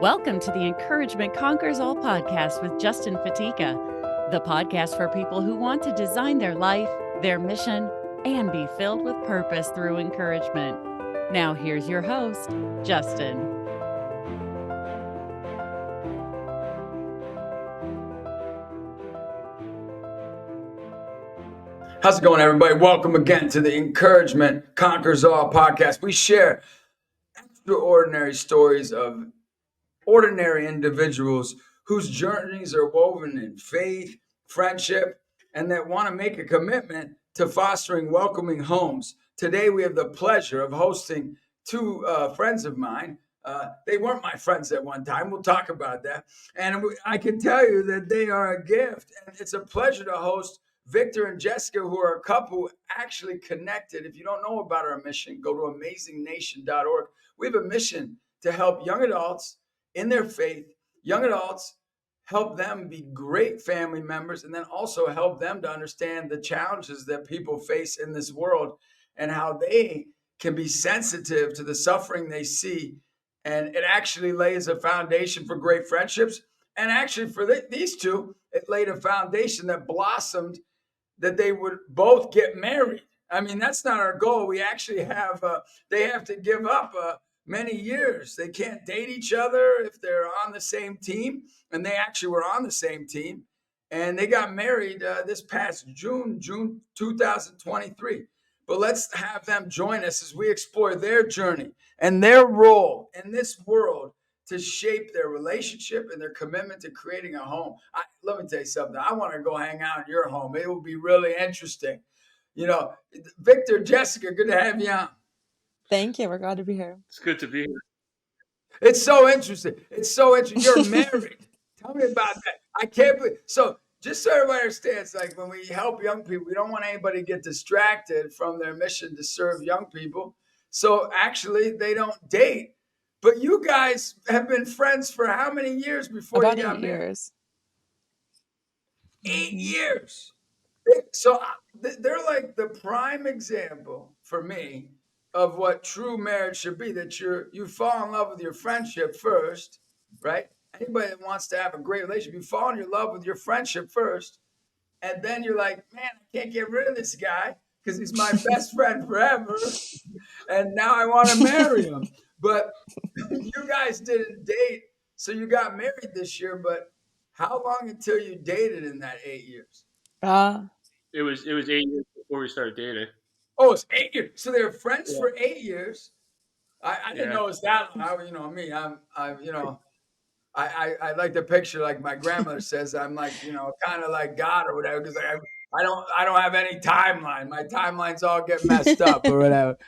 Welcome to the Encouragement Conquers All podcast with Justin Fatica, the podcast for people who want to design their life, their mission, and be filled with purpose through encouragement. Now, here's your host, Justin. How's it going, everybody? Welcome again to the Encouragement Conquers All podcast. We share extraordinary stories of ordinary individuals whose journeys are woven in faith, friendship, and that want to make a commitment to fostering welcoming homes. Today, we have the pleasure of hosting two friends of mine. They weren't my friends at one time. We'll talk about that. And I can tell you that they are a gift. And it's a pleasure to host Victor and Jessica, who are a couple actually connected. If you don't know about our mission, go to amazingnation.org. We have a mission to help young adults in their faith, young adults, help them be great family members, and then also help them to understand the challenges that people face in this world and how they can be sensitive to the suffering they see. And it actually lays a foundation for great friendships. And actually for these two, it laid a foundation that blossomed that they would both get married. I mean, that's not our goal. We actually have, they have to give up many years. They can't date each other if they're on the same team. And they actually were on the same team. And they got married this past June 2023. But let's have them join us as we explore their journey and their role in this world to shape their relationship and their commitment to creating a home. Let me tell you something. I want to go hang out in your home. It will be really interesting. You know, Victor, Jessica, good to have you on. Thank you. We're glad to be here. It's good to be here. It's so interesting. You're married. Tell me about that. I can't believe. So just so everybody understands, like when we help young people, we don't want anybody to get distracted from their mission to serve young people. So actually, they don't date. But you guys have been friends for how many years before About you got 8 married? years. 8 years. So they're like the prime example for me of what true marriage should be, that you fall in love with your friendship first, right? Anybody that wants to have a great relationship, you fall in love with your friendship first. And then you're like, man, I can't get rid of this guy because he's my best friend forever. And now I want to marry him. But you guys didn't date, so you got married this year. But how long until you dated in that 8 years? It was 8 years before we started dating. Oh, it's 8 years. So they were friends for 8 years. I didn't know it was that long. You know me. I like to picture, like my grandmother says, I'm like, kind of like God or whatever, because I don't have any timeline. My timelines all get messed up or whatever.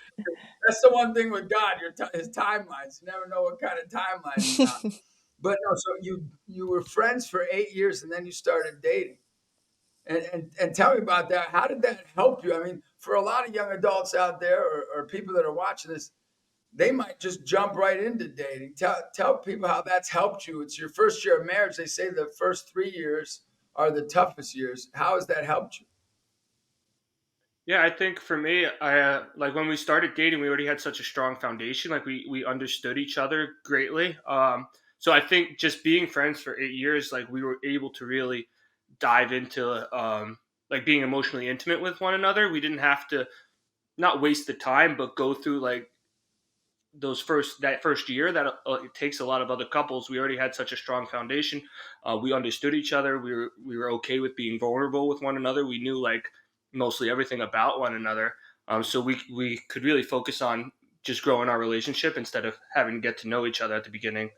That's the one thing with God, his timelines. You never know what kind of timeline he's on. But no, so you were friends for 8 years and then you started dating. And tell me about that. How did that help you? I mean, for a lot of young adults out there or people that are watching this, they might just jump right into dating. Tell people how that's helped you. It's your first year of marriage. They say the first 3 years are the toughest years. How has that helped you? Yeah, I think for me, I like when we started dating, we already had such a strong foundation. Like we understood each other greatly. So I think just being friends for 8 years, like we were able to really dive into like being emotionally intimate with one another. We didn't have to not waste the time, but go through like that first year that it takes a lot of other couples. We already had such a strong foundation. We understood each other. We were okay with being vulnerable with one another. We knew like mostly everything about one another. So we could really focus on just growing our relationship instead of having to get to know each other at the beginning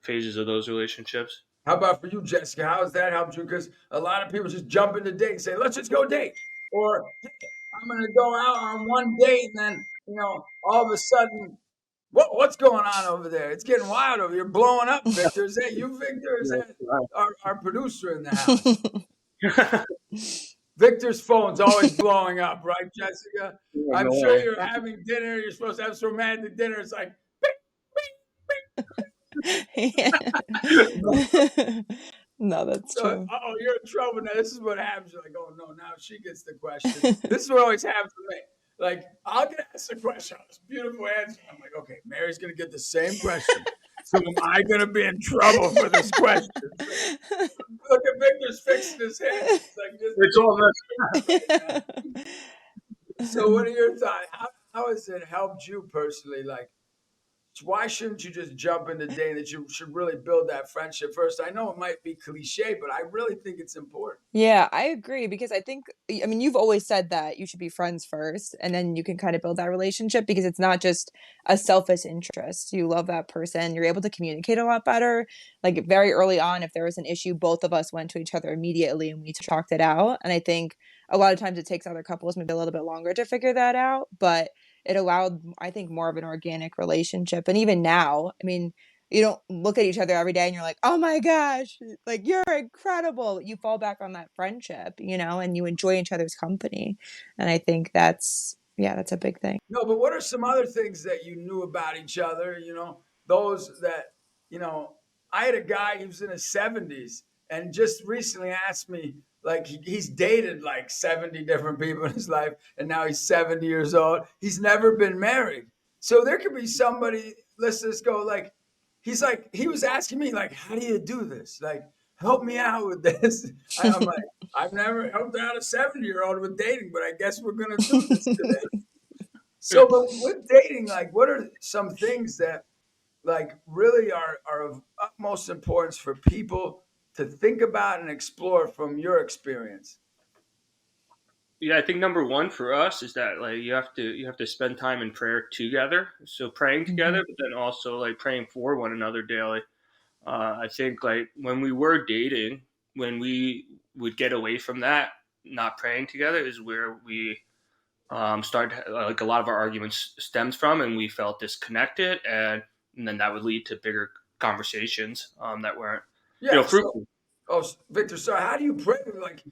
phases of those relationships. How about for you, Jessica? How has that helped you? Because a lot of people just jump into date and say, let's just go date. Or I'm going to go out on one date and then, all of a sudden, what's going on over there? It's getting wild over here. You're blowing up, Victor. Is that you, Victor? Is that our producer in the house? Victor's phone's always blowing up, right, Jessica? I'm sure you're having dinner. You're supposed to have some romantic dinner. It's like, No, that's true. Oh, you're in trouble now. This is what happens. You're like, oh, no, now she gets the question. This is what always happens to me. Like, I'll get asked a question. This beautiful answer. I'm like, okay, Mary's going to get the same question. So am I going to be in trouble for this question? Look at Victor's fixing his head. It's like just It's all messed right now. So what are your thoughts? How has it helped you personally? Like, why shouldn't you just jump into dating? That you should really build that friendship first. I know it might be cliche, but I really think it's important. Yeah, I agree because I think, I mean, you've always said that you should be friends first and then you can kind of build that relationship because it's not just a selfish interest. You love that person, you're able to communicate a lot better. Like very early on, if there was an issue, both of us went to each other immediately and we talked it out. And I think a lot of times it takes other couples maybe a little bit longer to figure that out, but it allowed, I think, more of an organic relationship. And even now, I mean, you don't look at each other every day and you're like, oh my gosh, like you're incredible. You fall back on that friendship, and you enjoy each other's company. And I think that's a big thing. No, but what are some other things that you knew about each other? Those that, you know, I had a guy, he was in his 70s and just recently asked me, like, he's dated like 70 different people in his life, and now he's 70 years old. He's never been married. So there could be somebody, let's just go, like, he was asking me, like, how do you do this? Like, help me out with this. I'm like, I've never helped out a 70-year-old with dating, but I guess we're going to do this today. So, up. but with dating, like, what are some things that, like, really are of utmost importance for people to think about and explore from your experience? Yeah, I think number one for us is that like you have to spend time in prayer together. So praying Mhm. together, but then also like praying for one another daily. I think like when we were dating, when we would get away from that, not praying together is where we started like a lot of our arguments stemmed from, and we felt disconnected, and then that would lead to bigger conversations that weren't Yeah. So, fruitful. Victor, so how do you pray? Like,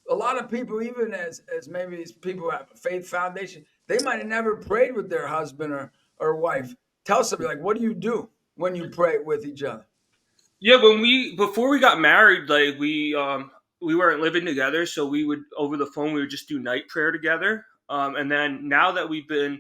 a lot of people, even as maybe as people who have a faith foundation, they might have never prayed with their husband or wife. Tell somebody, like, what do you do when you pray with each other? Yeah, before we got married, like we weren't living together, so we would over the phone we would just do night prayer together. And then now that we're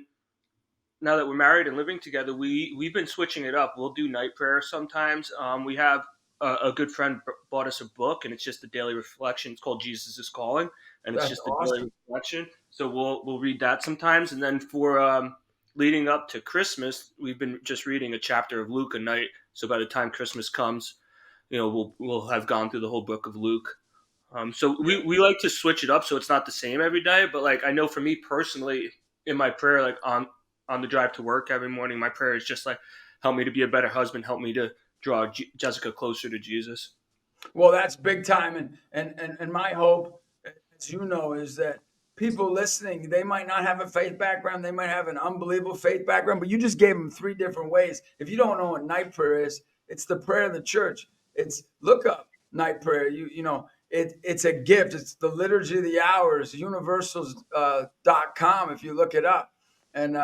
married and living together, we've been switching it up. We'll do night prayer sometimes. We have a good friend bought us a book, and it's just a daily reflection. It's called Jesus is Calling, and it's That's just a daily awesome. reflection. So we'll read that sometimes, and then for leading up to Christmas, we've been just reading a chapter of Luke a night. So by the time Christmas comes, we'll have gone through the whole book of Luke. So Yeah. we like to switch it up so it's not the same every day. But like I know for me personally, in my prayer, like on the drive to work every morning, my prayer is just like, help me to be a better husband, help me to draw Jessica closer to Jesus. Well, that's big time, and my hope, as you know, is that people listening, they might not have a faith background, they might have an unbelievable faith background, but you just gave them three different ways. If you don't know what night prayer is, it's the prayer of the church. It's look up night prayer. It's a gift. It's the liturgy of the hours, universals.com. If you look it up, and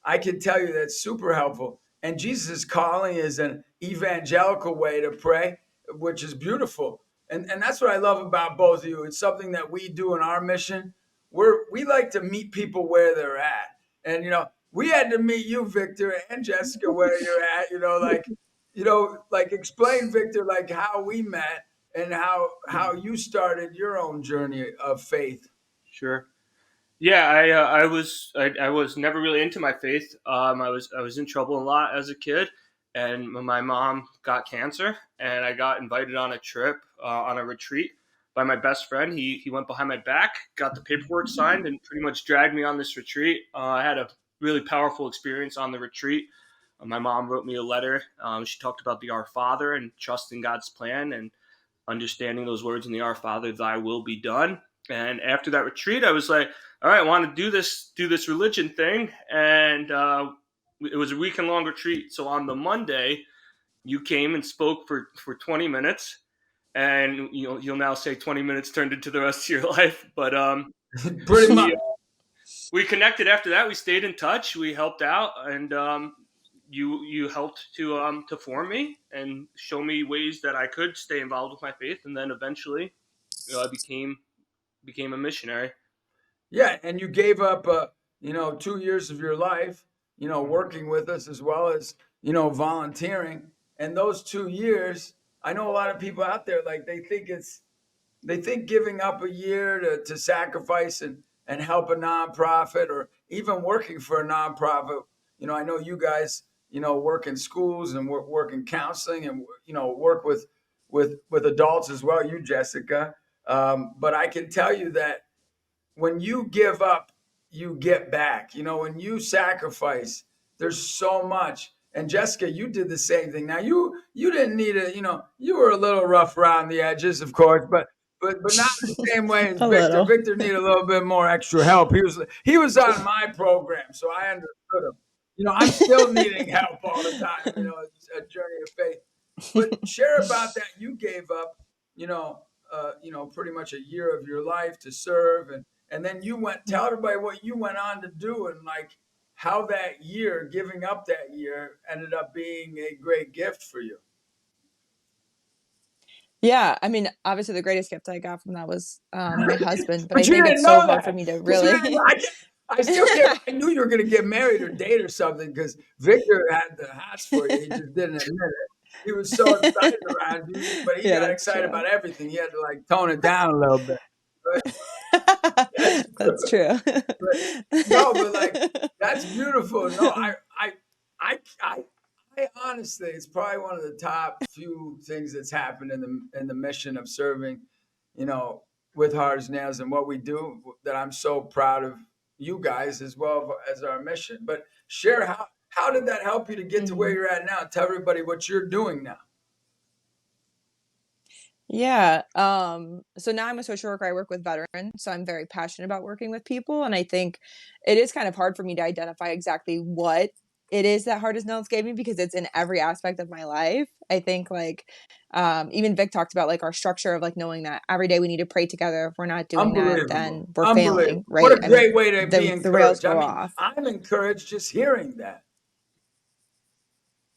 I can tell you that's super helpful. And Jesus' calling is an evangelical way to pray, which is beautiful. And that's what I love about both of you. It's something that we do in our mission. We like to meet people where they're at. And we had to meet you, Victor and Jessica, where you're at, like explain, Victor, like how we met and how you started your own journey of faith. Sure. Yeah, I was never really into my faith. I was in trouble a lot as a kid, and my mom got cancer, and I got invited on a trip on a retreat by my best friend. He went behind my back, got the paperwork signed, and pretty much dragged me on this retreat. I had a really powerful experience on the retreat. My mom wrote me a letter. She talked about the Our Father and trusting God's plan and understanding those words in the Our Father, Thy will be done. And after that retreat, I was like, all right, I want to do this religion thing. And it was a weekend long retreat. So on the Monday, you came and spoke for 20 minutes. And you'll now say 20 minutes turned into the rest of your life. But Pretty we much. we connected after that. We stayed in touch. We helped out, and you helped to form me and show me ways that I could stay involved with my faith. And then eventually, I became a missionary. Yeah, and you gave up, 2 years of your life, working with us as well as, volunteering. And those 2 years, I know a lot of people out there, like they think giving up a year to sacrifice and help a nonprofit or even working for a nonprofit. I know you guys, work in schools and work in counseling and, work with adults as well. You, Jessica. But I can tell you that when you give up, you get back. When you sacrifice, there's so much. And Jessica, you did the same thing. Now you didn't need you were a little rough around the edges, of course, but not the same way as A Victor. little. Victor needed a little bit more extra help. He was on my program, so I understood him. I'm still needing help all the time. It's a journey of faith. But share about that. You gave up, pretty much a year of your life to serve, and then you tell everybody what you went on to do, and like how that year, giving up that year, ended up being a great gift for you. Yeah, I mean, obviously the greatest gift I got from that was my husband, but I But you think didn't it's so know hard for that. me to 'Cause you really. didn't know- I still can't. I knew you were going to get married or date or something because Victor had the hots for you. He just didn't admit it. He was so excited around you, but he Yeah, got that's excited true. about everything. He had to like tone it down a little bit. That's That's true. no, but like that's beautiful. No, I, I honestly, it's probably one of the top few things that's happened in the mission of serving, you know, with Hard as Nails and what we do. That I'm so proud of you guys as well as our mission. But share how did that help you to get to where Mhm. you're at now? Tell everybody what you're doing now. Yeah. So now I'm a social worker. I work with veterans, so I'm very passionate about working with people. And I think it is kind of hard for me to identify exactly what it is that Hard as Nails gave me because it's in every aspect of my life. I think like even Vic talked about like our structure of like knowing that every day we need to pray together. If we're not doing that, then Unbelievable. we're Unbelievable. failing, What right? a I mean, great way to be the rails encouraged. I go mean, off. I'm encouraged just hearing that.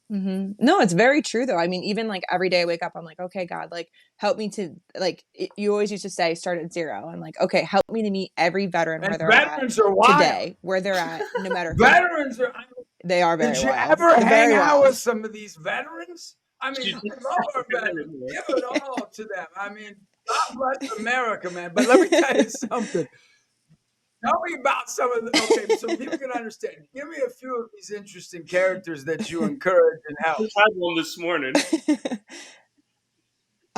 No, it's very true though. I mean, even like every day I wake up, I'm like, okay, God, like help me to like. You always used to say, start at zero. I'm like, okay, help me to meet every veteran And where they're at veterans are wild. today, where they're at, no matter who they are. Veterans are. They are Did very you wild, ever hang very out wild. with some of these veterans? I mean, I love our veterans. Give it all to them. I mean, God bless America, man. But let me tell you something. Tell me about some of the. Okay, so people can understand. Give me a few of these interesting characters that you encourage and help. Just had one this morning.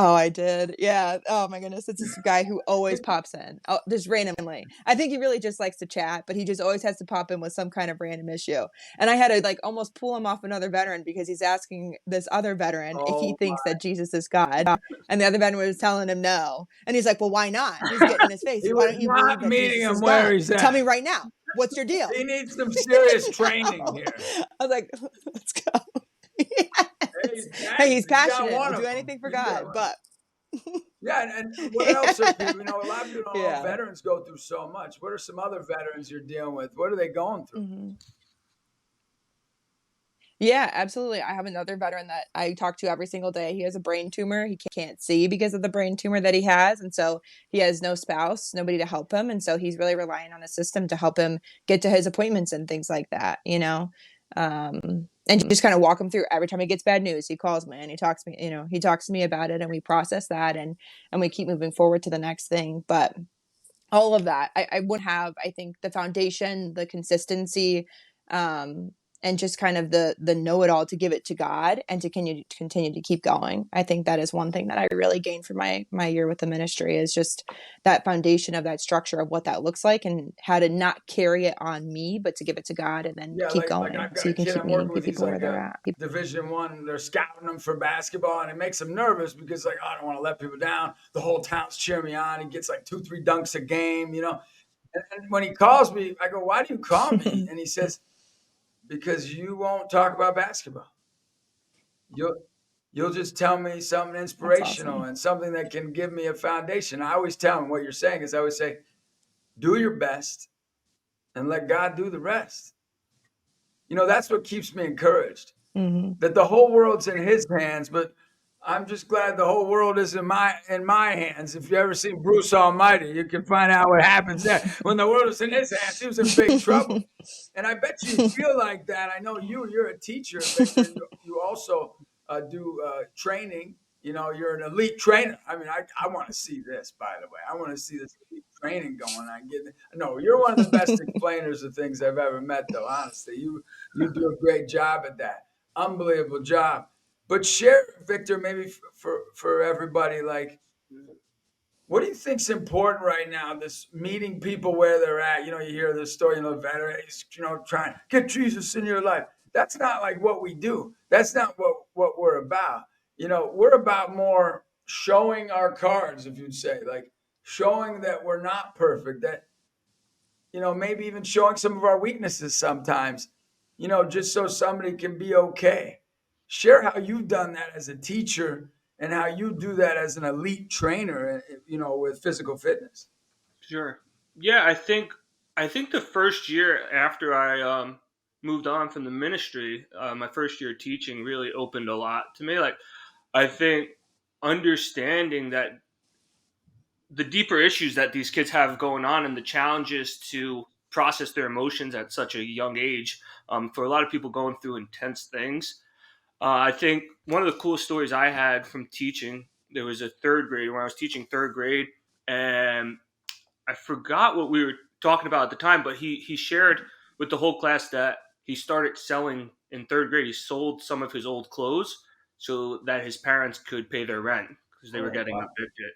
Oh, I did. Yeah. Oh my goodness. It's this guy who always pops in. Oh, just randomly. I think he really just likes to chat, but he just always has to pop in with some kind of random issue. And I had to like almost pull him off another veteran because he's asking this other veteran if he Oh thinks that Jesus is God. And the other veteran was telling him no. And he's like, well, why not? He's getting in his face. He Why was don't you believe not that meeting Jesus him is where God? he's Tell me at. right now. What's your deal? He needs some serious You training know? here. I was like, let's go. Hey, Hey, he's he's got passionate. one We'll of do them. anything for He's got God, one. but Yeah, and what else are people? A lot of people don't know yeah. veterans go through so much. What are some other veterans you're dealing with? What are they going through? Mhm. Yeah, absolutely. I have another veteran that I talk to every single day. He has a brain tumor. He can't see because of the brain tumor that he has. And so he has no spouse, nobody to help him. And so he's really relying on the system to help him get to his appointments and things like that, you know? And just kind of walk him through every time he gets bad news. He calls me and he talks to me, he talks to me about it and we process that and we keep moving forward to the next thing. But all of that, I wouldn't have, I think, the foundation, the consistency, um, and just kind of the know-it-all to give it to God and to continue to keep going. I think that is one thing that I really gained from my year with the ministry is just that foundation of that structure of what that looks like and how to not carry it on me, but to give it to God and then Yeah, keep like going I've got so a you can kid keep I'm meeting working with. He's people where like they're a at. Division 1. They're scouting him for basketball, and it makes him nervous because like, I don't want to let people down. The whole town's cheering me on. He gets like 2-3 dunks a game. And when he calls me, I go, "Why do you call me?" And he says, "Because you won't talk about basketball. You'll you'll just tell me something That's inspirational awesome. and something that can give me a foundation." I always tell him what you're saying is I always say, "Do your best and let God do the rest." That's what keeps me encouraged. Hmm. That the whole world's in His hands, but I'm just glad the whole world is in my hands. If you ever seen Bruce Almighty, you can find out what happens there. When the world was in His hands, He was in big trouble. And I bet you feel like that. I know you're a teacher, Victor, and you also do training. You're an elite trainer. I mean, I want to see this, by the way. I want to see this elite training going on. No, you're one of the best explainers of things I've ever met, though. Honestly, you do a great job at that. Unbelievable job. But share, Victor, maybe for everybody, like, what do you think's important right now? This meeting people where they're at. You hear this story, veterans, trying to get Jesus in your life. That's not like what we do. That's not what we're about. We're about more showing our cards, if you'd say, like showing that we're not perfect, that, maybe even showing some of our weaknesses sometimes, just so somebody can be okay. Share how you've done that as a teacher and how you do that as an elite trainer, with physical fitness. Sure. Yeah, I think the first year after I moved on from the ministry, my first year teaching really opened a lot to me. Like, I think understanding that the deeper issues that these kids have going on and the challenges to process their emotions at such a young age, for a lot of people going through intense things. I think one of the coolest stories I had from teaching, there was a third grade when I was teaching third grade, and I forgot what we were talking about at the time, but he shared with the whole class that he started selling in third grade. He sold some of his old clothes so that his parents could pay their rent because they were getting evicted.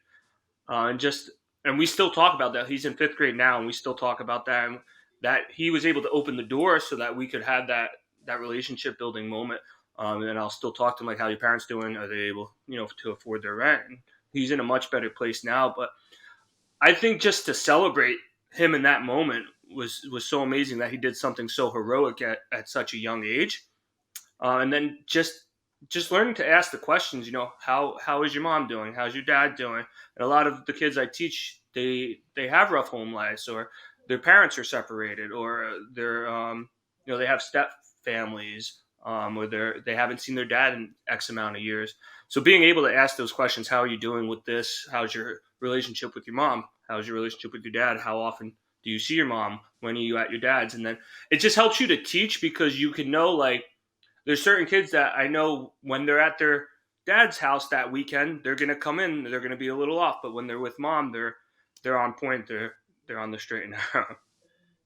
And we still talk about that. He's in fifth grade now, and we still talk about that. And that he was able to open the door so that we could have that relationship building moment. And I'll still talk to him like, how your parents doing? Are they able, to afford their rent? And he's in a much better place now. But I think just to celebrate him in that moment was so amazing that he did something so heroic at such a young age. And then just learning to ask the questions, how is your mom doing? How's your dad doing? And a lot of the kids I teach, they have rough home lives, or their parents are separated, or they're they have step families, or they haven't seen their dad in X amount of years. So being able to ask those questions, how are you doing with this? How's your relationship with your mom? How's your relationship with your dad? How often do you see your mom? When are you at your dad's? And then it just helps you to teach, because you can know, like, there's certain kids that I know when they're at their dad's house that weekend, they're gonna come in, they're gonna be a little off, but when they're with mom, they're on point, they're on the straight and narrow.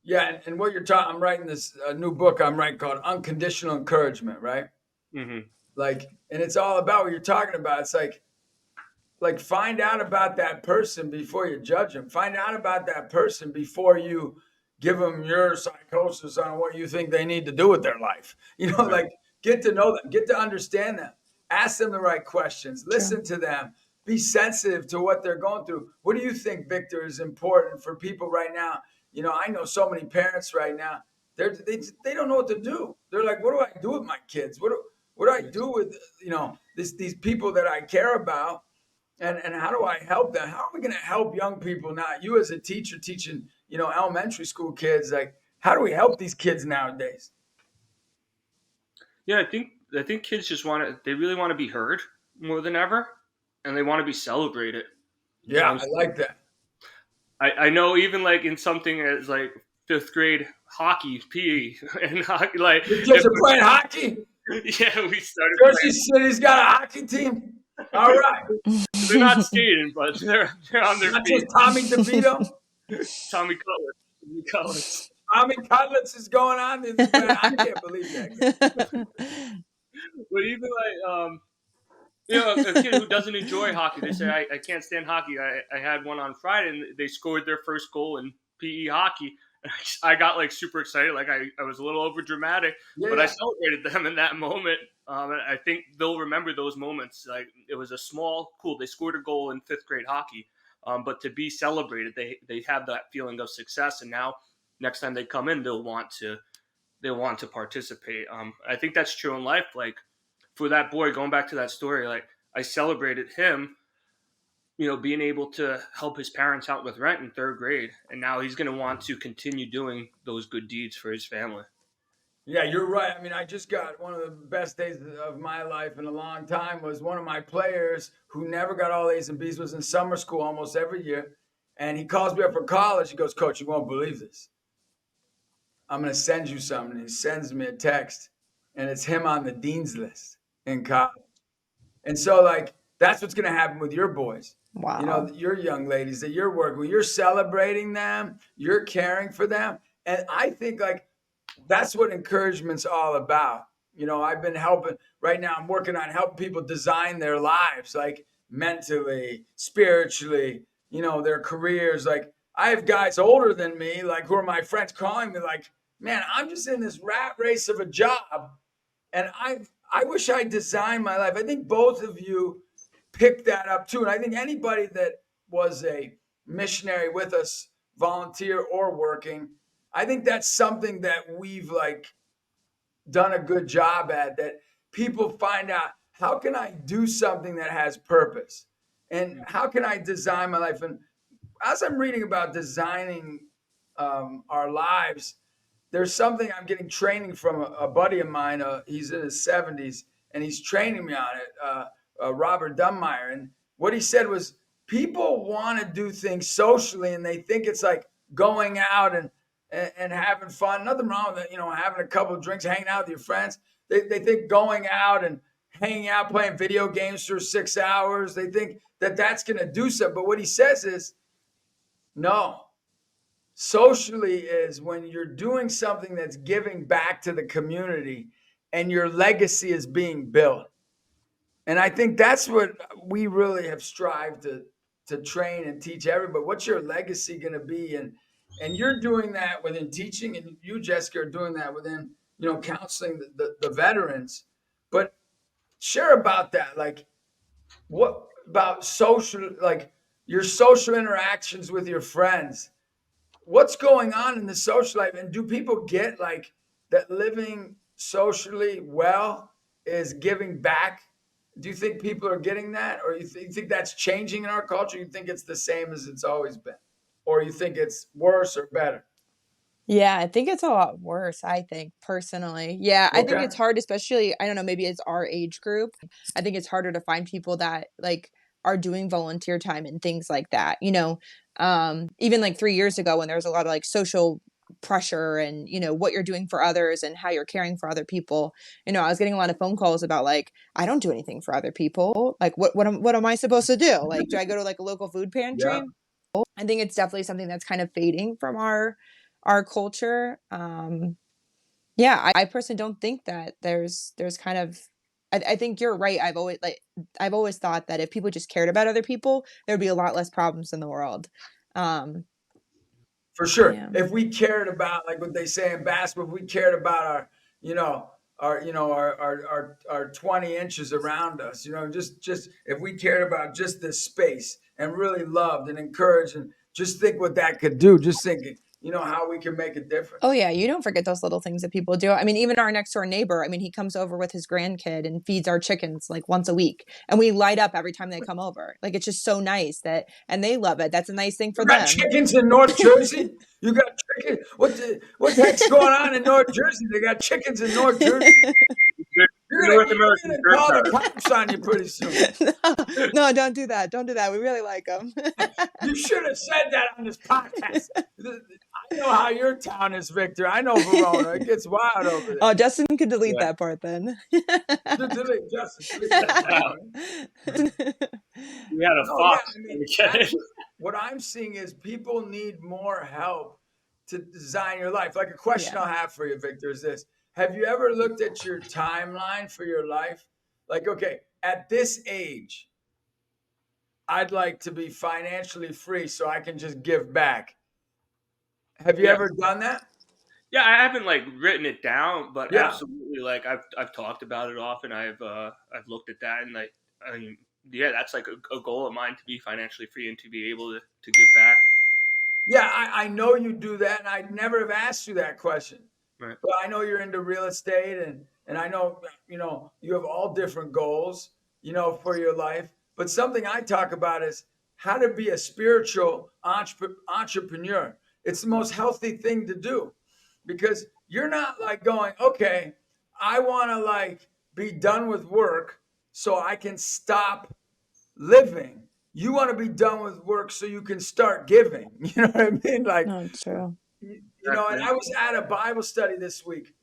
Yeah, and what you're talking, I'm writing this new book I'm writing called Unconditional Encouragement, right? Mm-hmm. Like, and it's all about what you're talking about. It's like find out about that person before you judge them. Find out about that person before you give them your psychosis on what you think they need to do with their life. Right. Like, get to know them, get to understand them, ask them the right questions, listen to them, be sensitive to what they're going through. What do you think, Victor, is important for people right now? I know so many parents right now. They don't know what to do. They're like, what do I do with my kids? What do I do with these people that I care about? And how do I help them? How are we going to help young people now? You as a teacher teaching, elementary school kids, like, how do we help these kids nowadays? Yeah, I think kids they really want to be heard more than ever, and they want to be celebrated. Yeah, I like that. I know, even like in something as like fifth grade hockey, PE, and hockey, like, Your kids are playing hockey? yeah, we started Jersey City's got a hockey team? All right. They're not skating, but they're on their Not feet. just Tommy DeVito. Tommy Cutlets. Tommy Cutlets is going on. I can't believe that. But even like a kid who doesn't enjoy hockey, they say, I can't stand hockey. I had one on Friday, and they scored their first goal in PE hockey. And I got like super excited. Like, I was a little over dramatic, but I celebrated them in that moment. And I think they'll remember those moments. Like, it was a small, cool. They scored a goal in fifth grade hockey, but to be celebrated, they have that feeling of success. And now, next time they come in, they'll want to participate. I think that's true in life. Like, for that boy, going back to that story, like, I celebrated him, being able to help his parents out with rent in third grade. And now he's going to want to continue doing those good deeds for his family. Yeah, you're right. I mean, I just got one of the best days of my life in a long time. Was one of my players who never got all A's and B's, was in summer school almost every year. And he calls me up for college. He goes, Coach, you won't believe this. I'm going to send you something. He sends me a text, and it's him on the dean's list in college. And so, like, that's what's going to happen with your boys. Wow. You know, your young ladies that you're working with, you're celebrating them, you're caring for them. And I think, like, that's what encouragement's all about. You know, I've been helping right now, I'm working on helping people design their lives, like mentally, spiritually, you know, their careers. Like, I have guys older than me, like, who are my friends, calling me, like, man, I'm just in this rat race of a job. And I wish I designed my life. I think both of you picked that up too. And I think anybody that was a missionary with us, volunteer or working, I think that's something that we've like done a good job at, that people find out, how can I do something that has purpose? And how can I design my life? And as I'm reading about designing our lives, there's something I'm getting training from a buddy of mine. He's in his 70s and he's training me on it, Robert Dunmeyer. And what he said was, people want to do things socially and they think it's like going out and having fun. Nothing wrong with it, you know, having a couple of drinks, hanging out with your friends. They think going out and hanging out, playing video games for 6 hours, they think that that's going to do something. But what he says is, no, socially is when you're doing something that's giving back to the community and your legacy is being built. And I think that's what we really have strived to train and teach everybody. What's your legacy going to be? And you're doing that within teaching, and you, Jessica, are doing that within, you know, counseling the veterans. But share about that. Like, what about social, like your social interactions with your friends? What's going on in the social life, and do people get like that living socially well is giving back? Do you think people are getting that, or you think that's changing in our culture? You think it's the same as it's always been, or you think it's worse or better? Yeah, I think it's a lot worse, I think, personally. Yeah, I think Okay. it's hard, especially, I don't know, maybe it's our age group. I think it's harder to find people that like are doing volunteer time and things like that. You know, even like 3 years ago when there was a lot of like social pressure and, you know, what you're doing for others and how you're caring for other people. You know, I was getting a lot of phone calls about like, I don't do anything for other people. Like what am I supposed to do? Like, do I go to like a local food pantry? Yeah, I think it's definitely something that's kind of fading from our culture. Yeah, I personally don't think that there's kind of I think you're right. I've always thought that if people just cared about other people, there'd be a lot less problems in the world. Um, for sure. yeah. If we cared about, like what they say in basketball, if we cared about our, you know, our 20 inches around us, you know, just if we cared about just this space and really loved and encouraged, and just think what that could do. Just think, you know, how we can make a Oh difference. yeah, you don't forget those little things that people do. I mean, even our next door neighbor, I mean, he comes over with his grandkid and feeds our chickens like once a week. And we light up every time they come over. Like it's just so nice that and they love it. That's a nice thing You for got them. chickens in North Jersey? You got chickens? What the heck's going on in North Jersey? They got chickens in North Jersey. North You're American gonna bird call the power. cops on you pretty soon. No, no, don't do that. Don't do that. We really like them. You should have said that on this podcast. I know how your town is, Victor. I know Verona. It gets wild over there. Oh, Justin could delete Yeah. that part then. Justin, delete that Wow. down. We had a No, yeah, fox. I mean, that's what I'm seeing is people need more help to design your life. Like, a question Yeah. I'll have for you, Victor, is this: have you ever looked at your timeline for your life? Like, okay, at this age, I'd like to be financially free so I can just give back. Have you Yeah. ever done that? Yeah, I haven't like written it down, but Yeah. absolutely, like I've talked about it often. I've looked at that, and like I mean, yeah, that's like a goal of mine to be financially free and to be able to give back. Yeah, I know you do that, and I'd never have asked you that question. Right. But I know you're into real estate, and I know, you know, you have all different goals, you know, for your life. But something I talk about is how to be a spiritual entrepreneur. It's the most healthy thing to do, because you're not like going, okay, I want to like be done with work so I can stop living. You want to be done with work so you can start giving. You know what I mean? Like, No, it's true. you know, and I was at a Bible study this week,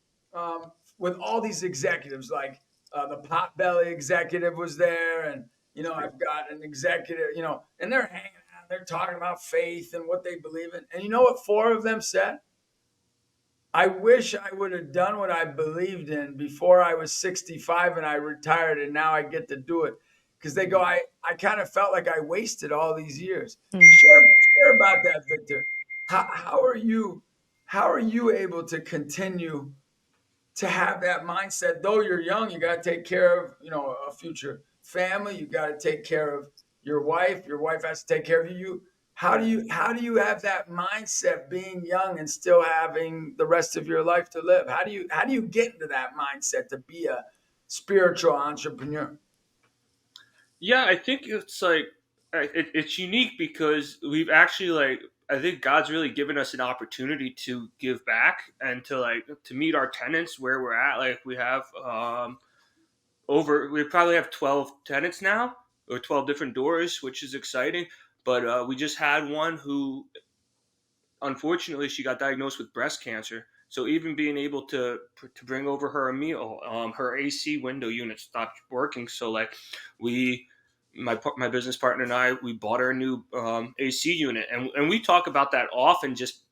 with all these executives, like the Potbelly executive was there, and I've got an executive, and they're hanging out, they're talking about faith and what they believe in, and you know what 4 of them said? I wish I would have done what I believed in before I was 65 and I retired, and now I get to do it. Because they go, I kind of felt like I wasted all these years. Mm. Share about that, Victor. How are you able to continue to have that mindset? Though you're young, you got to take care of a future family. You got to take care of your wife. Your wife has to take care of you. How do you have that mindset being young and still having the rest of your life to live? How do you get into that mindset to be a spiritual entrepreneur? Yeah, I think it's like it's unique because we've actually like I think God's really given us an opportunity to give back and to meet our tenants where we're at. Like we have we probably have 12 tenants now or 12 different doors, which is exciting. But we just had one who unfortunately she got diagnosed with breast cancer. So even being able to bring over her a meal, her AC window unit stopped working. So like we, my business partner and I, we bought her a new AC unit, and we talk about that often. Just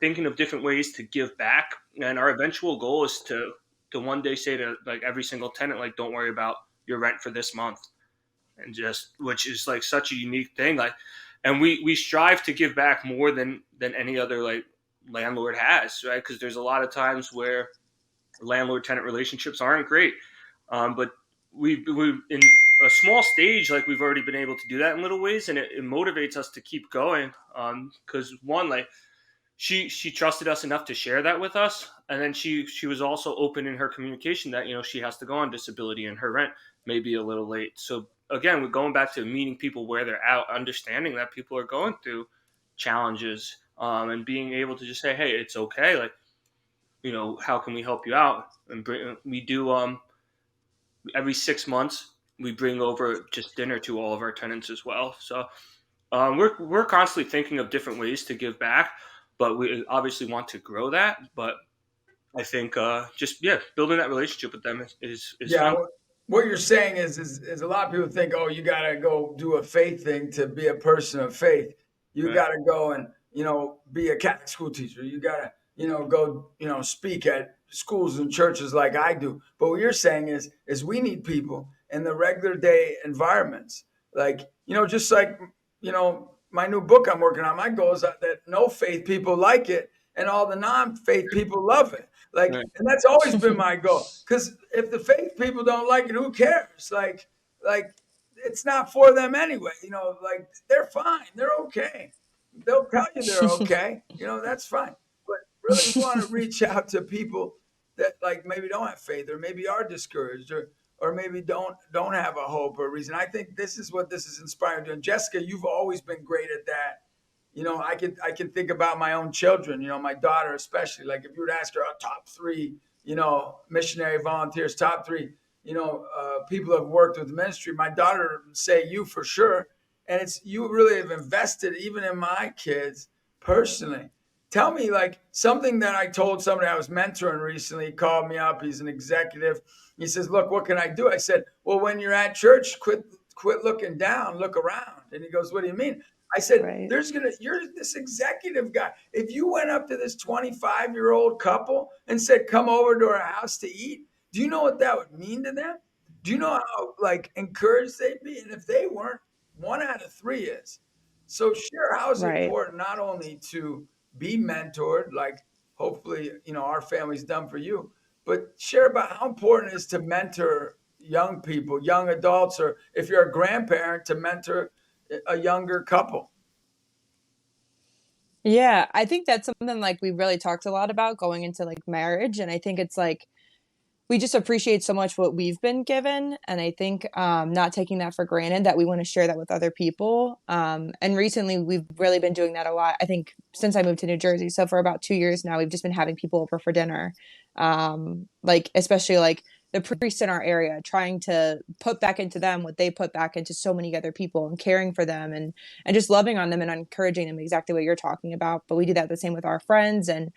thinking of different ways to give back, and our eventual goal is to one day say to like every single tenant, like, don't worry about your rent for this month, and just which is like such a unique thing, like, and we strive to give back more than any other like landlord has, right? Because there's a lot of times where landlord tenant relationships aren't great, but we in a small stage, like we've already been able to do that in little ways, and it motivates us to keep going, because one, like, she trusted us enough to share that with us, and then she was also open in her communication that she has to go on disability and her rent may be a little late. So again, we're going back to meeting people where they're at, understanding that people are going through challenges, and being able to just say, hey, it's okay, like, how can we help you out? And we do every 6 months we bring over just dinner to all of our tenants as well. So we're constantly thinking of different ways to give back, but we obviously want to grow that. But I think just building that relationship with them is Yeah, fun. what you're saying is a lot of people think, oh, you got to go do a faith thing to be a person of faith. You Right. got to go and be a Catholic school teacher. You got to go speak at schools and churches like I do. But what you're saying is we need people in the regular day environments, like just like my new book I'm working on. My goal is that no faith people like it, and all the non-faith people love it. Like, Right. and that's always been my goal. Because if the faith people don't like it, who cares? Like it's not for them anyway. Like they're fine. They're okay. They'll tell you they're okay. That's fine. But really, we want to reach out to people that like maybe don't have faith, or maybe are discouraged, or maybe don't have a hope or a reason. I think this is what this is inspiring to. And Jessica, you've always been great at that. I can think about my own children, my daughter especially. Like if you would ask her top 3, missionary volunteers, top 3, people have worked with the ministry, my daughter would say you for sure. And it's you really have invested even in my kids personally. Tell me like something that I told somebody I was mentoring recently. He called me up. He's an executive. He says, "Look, what can I do?" I said, "Well, when you're at church, quit looking down, look around." And he goes, "What do you mean?" I said, Right. you're this executive guy. If you went up to this 25-year-old couple and said, come over to our house to eat, do you know what that would mean to them? Do you know how like encouraged they'd be? And if they weren't, 1 out of 3 is. So share how is it Right. important not only to be mentored, like hopefully, our family's done for you, but share about how important it is to mentor young people, young adults, or if you're a grandparent, to mentor a younger couple. Yeah, I think that's something like we really talked a lot about going into like marriage. And I think it's like we just appreciate so much what we've been given. And I think not taking that for granted, that we want to share that with other people. And recently we've really been doing that a lot. I think since I moved to New Jersey. So for about 2 years now, we've just been having people over for dinner. Like, especially like the priests in our area, trying to put back into them what they put back into so many other people, and caring for them, and just loving on them and encouraging them exactly what you're talking about. But we do that the same with our friends and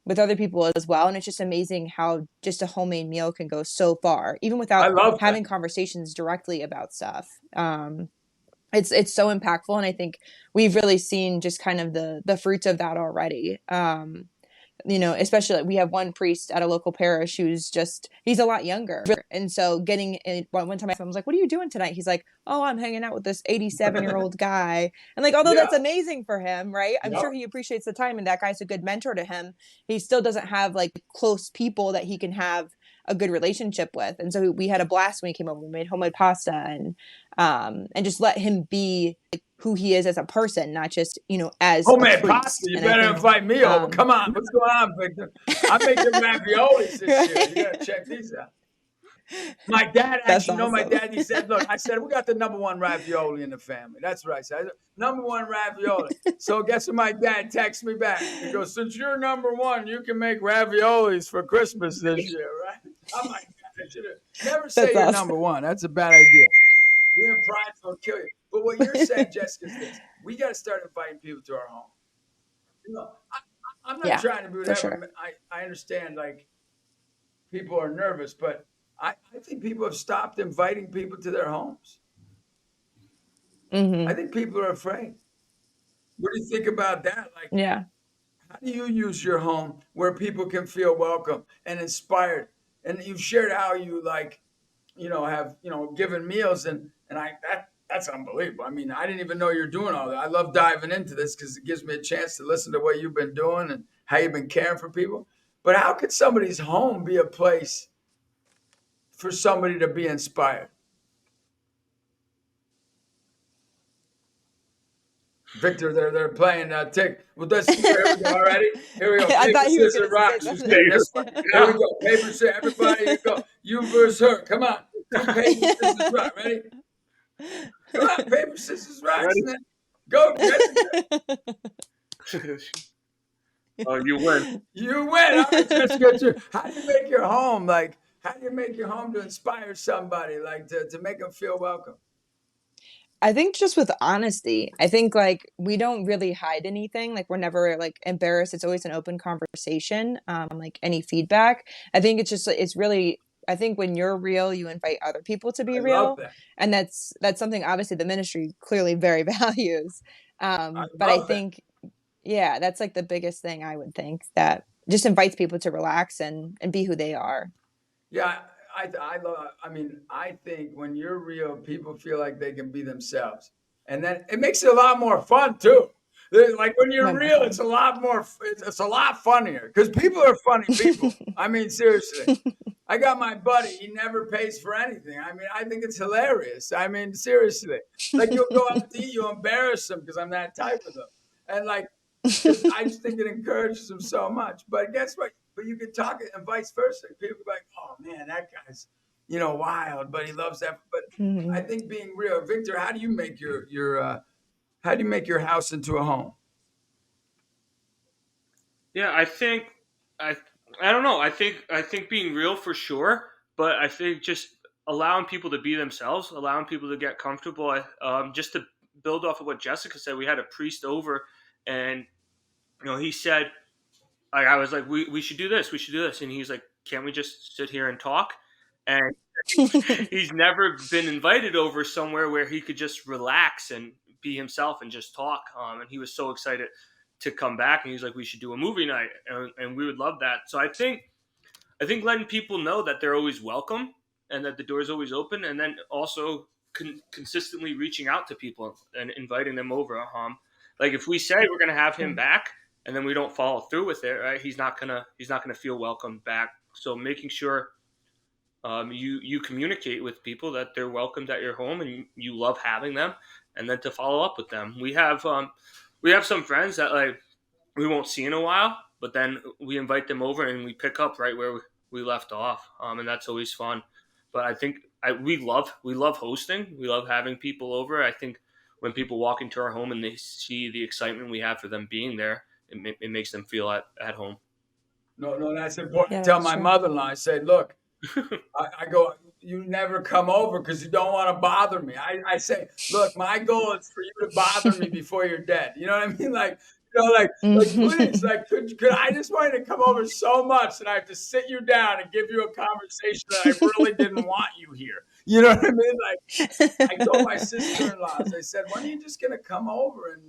with other people as well. And it's just amazing how just a homemade meal can go so far, even I without love that. having conversations directly about stuff. It's so impactful, and I think we've really seen just kind of the fruits of that already. Especially we have one priest at a local parish who's he's a lot younger. And so getting in, one time I was like, what are you doing tonight? He's like, oh, I'm hanging out with this 87-year-old guy. And like, although that's amazing for him, right? I'm sure he appreciates the time, and that guy's a good mentor to him. He still doesn't have like close people that he can have a good relationship with. And so we had a blast when he came over. We made homemade pasta and just let him be like who he is as a person, not just, as homemade a priest. pasta. You better invite me over. Come on. What's going on, Victor? I'm making raviolis this year. You got to check these out. My dad actually, my dad, he said, look, I said, we got the number one ravioli in the family. That's right. I said, number one ravioli. So guess what my dad texts me back? He goes, since you're number one, you can make raviolis for Christmas this year, right? I'm like, I should have never say you're number one. That's a bad idea. Being prideful will kill you. But what you're saying, Jessica, is this. We got to start inviting people to our home. I'm not trying to be whatever. Sure. I understand, like, people are nervous, but I think people have stopped inviting people to their homes. I think people are afraid. What do you think about that? Like, how do you use your home where people can feel welcome and inspired? And you've shared how you have given meals and that's unbelievable. I mean, I didn't even know you're doing all that. I love diving into this because it gives me a chance to listen to what you've been doing and how you've been caring for people. But how could somebody's home be a place for somebody to be inspired? Victor, they're playing tick. Well, that's here we go already. Here we go. Paper, scissors, rock. Here we go. Paper, scissors. Everybody, you go. You versus her. Come on. Paper, scissors, rock. Ready? Come on. Paper, scissors, rock. Go. Oh, you win. You win. All right, Jessica. How do you make your home to inspire somebody, like to make them feel welcome? I think just with honesty. I think like we don't really hide anything. Like we're never like embarrassed. It's always an open conversation. Like any feedback. I think it's really. I think when you're real, you invite other people to be real, and that's something obviously the ministry clearly very values. But I think, that's like the biggest thing I would think, that just invites people to relax and be who they are. Yeah. I think when you're real, people feel like they can be themselves, and then it makes it a lot more fun too. Like when you're real, it's a lot more. It's a lot funnier because people are funny people. I mean, seriously. I got my buddy. He never pays for anything. I mean, I think it's hilarious. I mean, seriously. Like you'll go out to eat, you embarrass him because I'm that type of them, and like I just think it encourages him so much. But guess what? But you can talk it and vice versa. People be like, oh man, that guy's, wild, but he loves that. But I think being real, Victor, how do you make your house into a home? Yeah, I don't know. I think being real for sure, but I think just allowing people to be themselves, allowing people to get comfortable. Just to build off of what Jessica said, we had a priest over, and he said, I was like, we should do this, and he's like, can't we just sit here and talk? And he's never been invited over somewhere where he could just relax and be himself and just talk. And he was so excited to come back, and he's like, we should do a movie night, and we would love that. So I think letting people know that they're always welcome and that the door is always open, and then also consistently reaching out to people and inviting them over. Like if we say we're going to have him back, and then we don't follow through with it, right? He's not gonna feel welcome back. So making sure you communicate with people that they're welcomed at your home and you love having them, and then to follow up with them. We have some friends that like we won't see in a while, but then we invite them over and we pick up right where we left off, and that's always fun. But I think we love hosting. We love having people over. I think when people walk into our home and they see the excitement we have for them being there, it makes them feel at home. No, that's important. Tell my mother-in-law, I said, look, I go, you never come over because you don't want to bother me. I say, look, my goal is for you to bother me before you're dead. You know what I mean? Like, please, like, could I just want you to come over so much that I have to sit you down and give you a conversation that I really didn't want you here. You know what I mean? Like, I told my sister-in-laws, I said, when are you just going to come over and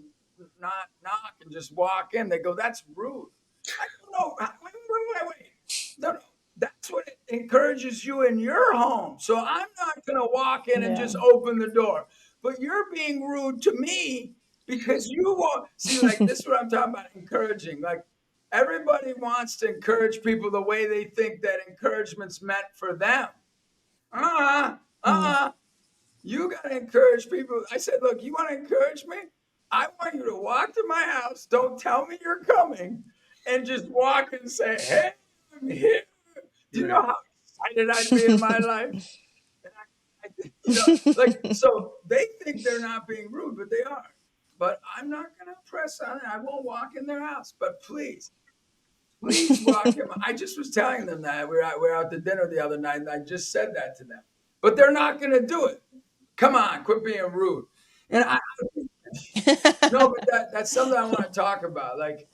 not knock and just walk in? They go, that's rude. I go, no, wait. No. That's what it encourages you in your home. So I'm not going to walk in and just open the door. But you're being rude to me because you want, see, like, this is what I'm talking about, encouraging. Like, everybody wants to encourage people the way they think that encouragement's meant for them. You got to encourage people. I said, look, you want to encourage me? I want you to walk to my house. Don't tell me you're coming. And just walk and say, hey, I'm here. Do you know how excited I'd be in my life? Like, so they think they're not being rude, but they are. But I'm not going to press on it. I won't walk in their house. But please walk him. I just was telling them that. We were out to dinner the other night, and I just said that to them. But they're not going to do it. Come on, quit being rude. And no, but that's something I want to talk about. Like,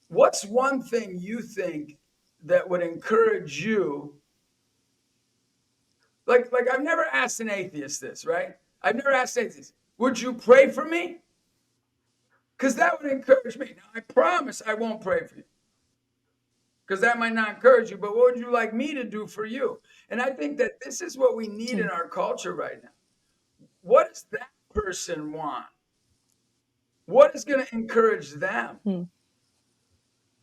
what's one thing you think that would encourage you? Like I've never asked an atheist this, right? I've never asked an atheist, would you pray for me? Because that would encourage me. Now, I promise I won't pray for you. Because that might not encourage you, but what would you like me to do for you? And I think that this is what we need in our culture right now. What does that person want? What is going to encourage them?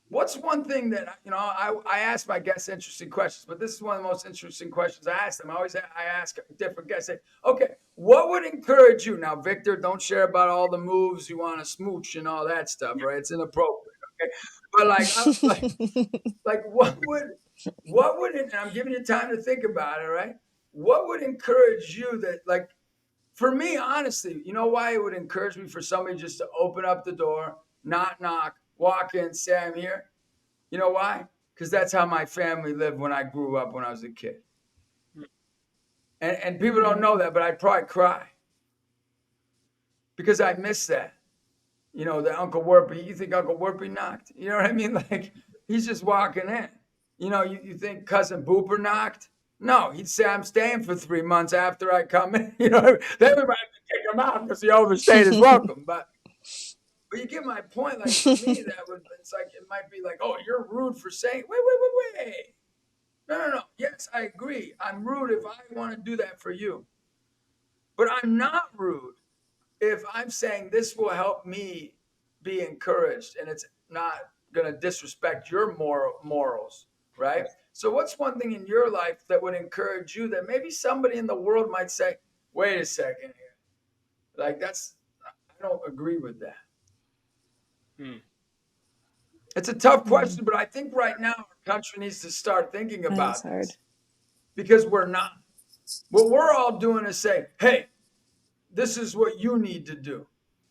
What's one thing that, I ask my guests interesting questions, but this is one of the most interesting questions I ask them. I ask different guests, say, okay, what would encourage you? Now, Victor, don't share about all the moves you want to smooch and all that stuff, right? It's inappropriate, okay? But like what would, and I'm giving you time to think about it, right? What would encourage you that, like, for me, honestly, you know why it would encourage me for somebody just to open up the door, not knock, walk in, say I'm here? You know why? Because that's how my family lived when I grew up when I was a kid. And people don't know that, but I'd probably cry. Because I miss that. You know, the Uncle Werpy, you think Uncle Werpy knocked? You know what I mean? Like, he's just walking in. You know, you think Cousin Booper knocked? No, he'd say, I'm staying for 3 months after I come in. You know, then we might have to kick him out because he overstayed his welcome. But you get my point. Like, for me, it's like, it might be like, oh, you're rude for saying, wait. No. Yes, I agree. I'm rude if I want to do that for you. But I'm not rude if I'm saying this will help me be encouraged and it's not going to disrespect your morals, right? So what's one thing in your life that would encourage you that maybe somebody in the world might say, wait a second here. Like, I don't agree with that. It's a tough question, but I think right now our country needs to start thinking about this because we're not. What we're all doing is say, hey, this is what you need to do.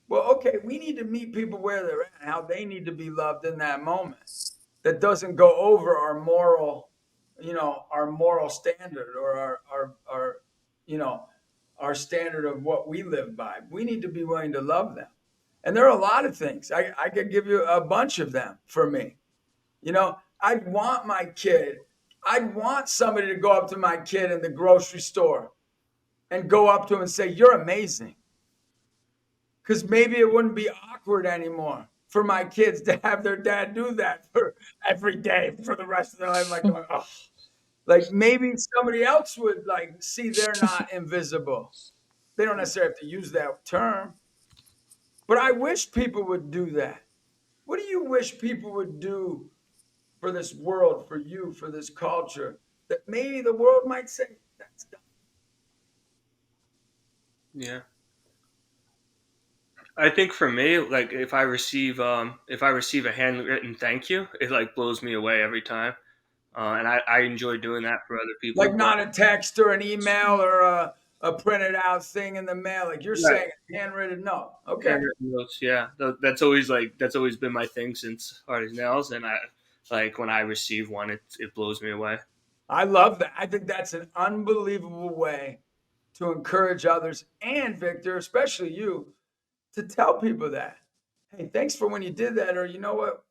Well, okay, we need to meet people where they're at, how they need to be loved in that moment. That doesn't go over our moral standard or our standard of what we live by. We need to be willing to love them. And there are a lot of things. I could give you a bunch of them for me. You know, I'd want somebody to go up to my kid in the grocery store and go up to him and say, you're amazing. Because maybe it wouldn't be awkward anymore for my kids to have their dad do that for every day for the rest of their life. Like, going, oh, like maybe somebody else would like see they're not invisible. They don't necessarily have to use that term. But I wish people would do that. What do you wish people would do for this world, for you, for this culture, that maybe the world might say, that's dumb? Yeah. I think for me, like if I receive a handwritten thank you, it like blows me away every time, and I enjoy doing that for other people. Like not a text or an email or a printed out thing in the mail, like you're saying, a handwritten note. Okay. Handwritten notes, yeah. That's always been my thing since Hard as Nails, and I like when I receive one, it blows me away. I love that. I think that's an unbelievable way to encourage others and Victor, especially you, to tell people that. Hey, thanks for when you did that, or you know what,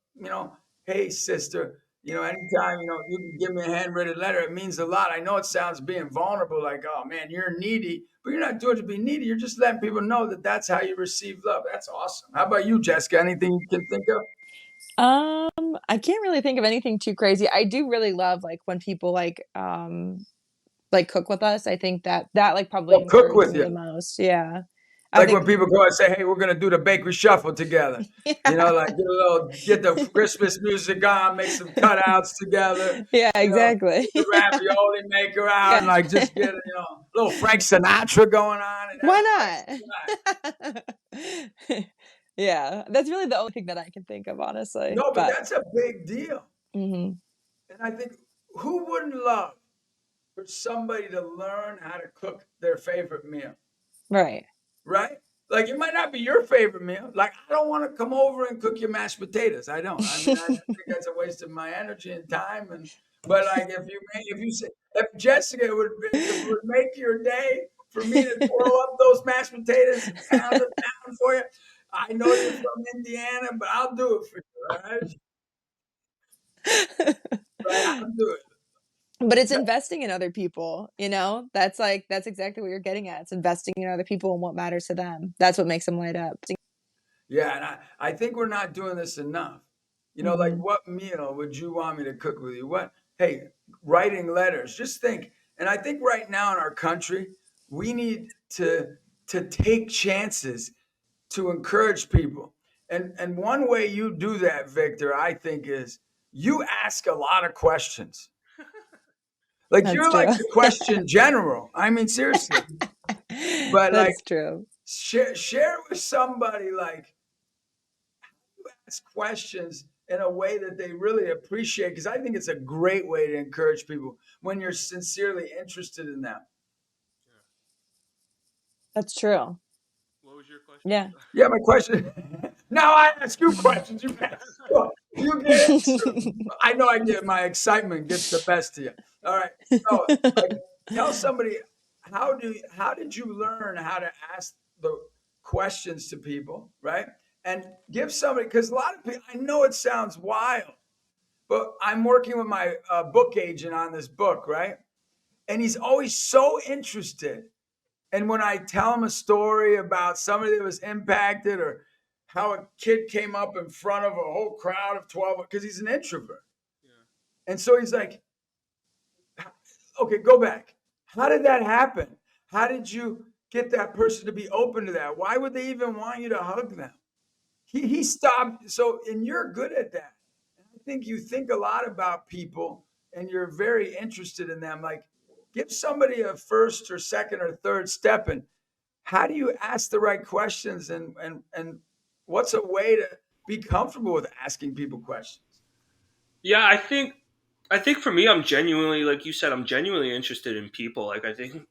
hey sister, anytime you can give me a handwritten letter, it means a lot. I know it sounds being vulnerable, like, oh man, you're needy, but you're not doing it to be needy. You're just letting people know that that's how you receive love. That's awesome. How about you, Jessica? Anything you can think of? I can't really think of anything too crazy. I do really love like when people like cook with us. I think that like probably Well, cook encourages with me the you. most. Yeah. I Like when think people go and say, "Hey, we're gonna do the bakery shuffle together," yeah. like get the Christmas music on, make some cutouts together, Yeah, get exactly. the ravioli maker out, and Yeah. like just get a little Frank Sinatra going on, and have a nice Why time. not? Yeah, that's really the only thing that I can think of, honestly. No, but But that's a big deal, mhm, and I think who wouldn't love for somebody to learn how to cook their favorite meal? right. Right? Like it might not be your favorite meal. Like I don't want to come over and cook your mashed potatoes. I don't. I mean, I think that's a waste of my energy and time. And but like if Jessica would make your day for me to throw up those mashed potatoes and pound them down for you. I know you're from Indiana, but I'll do it for you. All right? Right? I'll do it. But it's investing in other people, you know? That's exactly what you're getting at. It's investing in other people and what matters to them. That's what makes them light up. Yeah, and I think we're not doing this enough. Like Mhm. what meal would you want me to cook with you? Hey, writing letters. Just think. And I think right now in our country, we need to take chances to encourage people. And one way you do that, Victor, I think is you ask a lot of questions. Like That's you're like true. the question general. I mean, seriously. But like That's true. share with somebody like ask questions in a way that they really appreciate because I think it's a great way to encourage people when you're sincerely interested in them. Yeah. That's true. What was your question? Yeah. Yeah, my question. Now I ask you questions. You get answer. I know I get my excitement gets the best of you. All right. So like tell somebody how did you learn how to ask the questions to people, right? And give somebody because a lot of people I know it sounds wild, but I'm working with my book agent on this book, right? And he's always so interested. And when I tell him a story about somebody that was impacted or how a kid came up in front of a whole crowd of 12, because he's an introvert. Yeah. And so he's like, okay, go back. How did that happen? How did you get that person to be open to that? Why would they even want you to hug them? He stopped. So, and you're good at that. And I think you think a lot about people and you're very interested in them. Like, give somebody a first or second or third step. And how do you ask the right questions? And what's a way to be comfortable with asking people questions? Yeah, I think for me, I'm genuinely, like you said, I'm genuinely interested in people. Like I think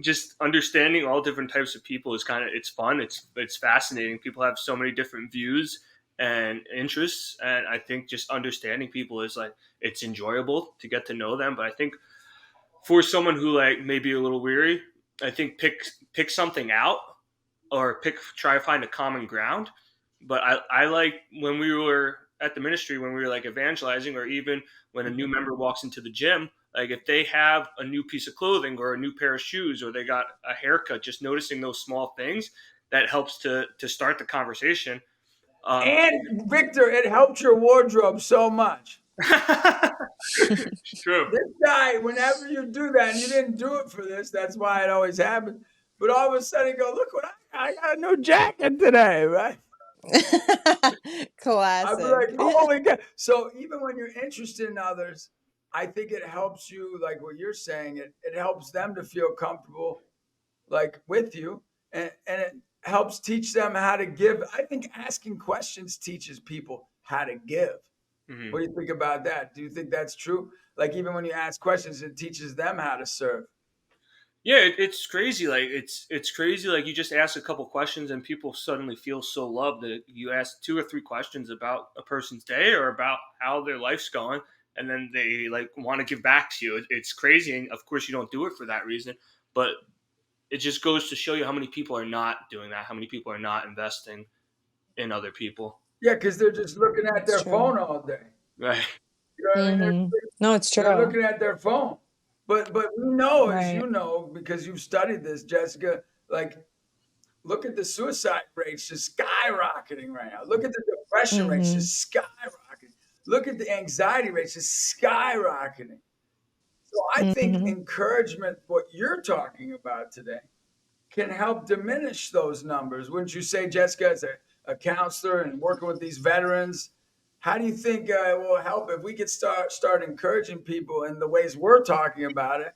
just understanding all different types of people is it's fun. It's fascinating. People have so many different views and interests, and I think just understanding people is like it's enjoyable to get to know them. But I think for someone who like may be a little weary, I think pick something out or try to find a common ground. But I like when we were at the ministry, when we were like evangelizing, or even when a new member walks into the gym, like if they have a new piece of clothing or a new pair of shoes or they got a haircut, just noticing those small things that helps to start the conversation. Um, And Victor, it helped your wardrobe so much. True. This guy, whenever you do that, and you didn't do it for this, that's why it always happens. But all of a sudden, you go, look what I got a new jacket today, right? I'd be like, Classic. holy God. So even when you're interested in others, I think it helps you, like what you're saying, it helps them to feel comfortable, like with you, and it helps teach them how to give. I think asking questions teaches people how to give. Mhm. What do you think about that? Do you think that's true? Like even when you ask questions, it teaches them how to serve. Yeah, it's crazy. Like it's crazy. Like you just ask a couple questions and people suddenly feel so loved that you ask two or three questions about a person's day or about how their life's going, and then they like want to give back to you. It's crazy, and of course you don't do it for that reason, but it just goes to show you how many people are not doing that, how many people are not investing in other people. Yeah, because they're just looking at It's their true. phone all day. Right. You know what I mean? No, it's They're true. looking at their phone. But we know, as Right. you know, because you've studied this, Jessica, like look at the suicide rates just skyrocketing right now. Look at the depression rates Mm-hmm. just skyrocketing. Look at the anxiety rates just skyrocketing. So I think Mm-hmm. encouragement, what you're talking about today, can help diminish those numbers. Wouldn't you say, Jessica, as a counselor and working with these veterans? How do you think it will help if we could start encouraging people in the ways we're talking about it?